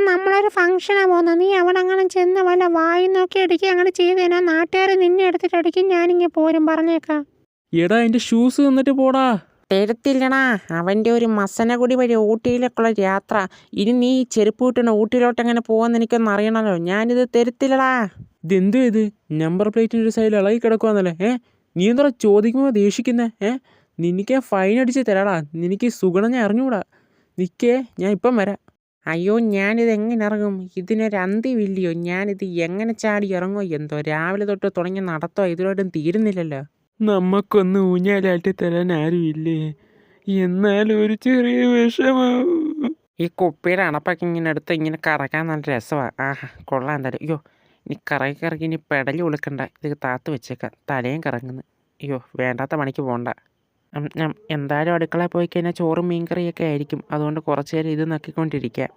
നമ്മളൊരു ഫംഗ്ഷനാണ് പോകുന്നത്. നീ അവിടെ അങ്ങനെ ചെന്ന് വല്ല വായി നോക്കി അടിക്കുക അങ്ങനെ ചെയ്ത് കഴിഞ്ഞാൽ നാട്ടുകാർ നിന്നെ എടുത്തിട്ട് അടിക്കും. ഞാനിങ്ങനെ പോരും, പറഞ്ഞേക്കാം. എടാ എൻ്റെ ഷൂസ് തന്നിട്ട് പോടാ. തരത്തില്ലടാ, അവൻ്റെ ഒരു മസനഗുടി വഴി ഊട്ടിയിലേക്കുള്ള യാത്ര. ഇനി നീ ചെരുപ്പ് വിട്ടണ ഊട്ടിയിലോട്ട് എങ്ങനെ പോകാമെന്ന് എനിക്കൊന്ന് അറിയണമല്ലോ. ഞാനിത് തരത്തില്ലടാ. ഇതെന്തു ഇത്? നമ്പർ പ്ലേറ്റിൻ്റെ ഒരു സൈഡിൽ ഇളകി കിടക്കുവാന്നല്ലേ? നീ എന്താ ചോദിക്കുമ്പോൾ ദേഷിക്കുന്നേ? നിനക്ക് ഫൈൻ അടിച്ച് തരാടാ. നിനക്ക് സുഗുണം ഞാൻ അറിഞ്ഞൂടാ. നിൽക്കേ, ഞാൻ ഇപ്പം വരാം. അയ്യോ, ഞാനിത് എങ്ങനെ ഇറങ്ങും? ഇതിനൊരു അന്ത്യമില്ലയോ? ഞാനിത് എങ്ങനെ ചാടി ഇറങ്ങോ എന്തോ? രാവിലെ തൊട്ട് തുടങ്ങി നടത്തോ, ഇതിലോട്ടും തീരുന്നില്ലല്ലോ. നമുക്കൊന്ന് ഊഞ്ഞാലാട്ടി തരാൻ ആരുമില്ലേ? എന്നാലും ഒരു ചെറിയ വിഷമം. ഈ കുപ്പിയുടെ അണപ്പൊക്കെ ഇങ്ങനെ എടുത്ത് ഇങ്ങനെ കറക്കാൻ നല്ല രസമാണ്. ആഹാ, കൊള്ളാൻ എന്തായാലും. അയ്യോ, ഇനി കറക്കി ഇനി പെടലി ഉളുക്കണ്ട. ഇത് താത്ത് വെച്ചേക്കാം. തലയും കറങ്ങുന്നു. അയ്യോ, വേണ്ടാത്ത പണിക്ക് പോകണ്ട. എന്തായാലും അടുക്കളയിൽ പോയി കഴിഞ്ഞാൽ ചോറും മീൻകറിയൊക്കെ ആയിരിക്കും. അതുകൊണ്ട് കുറച്ച് നേരം ഇത് നക്കിക്കൊണ്ടിരിക്കാം.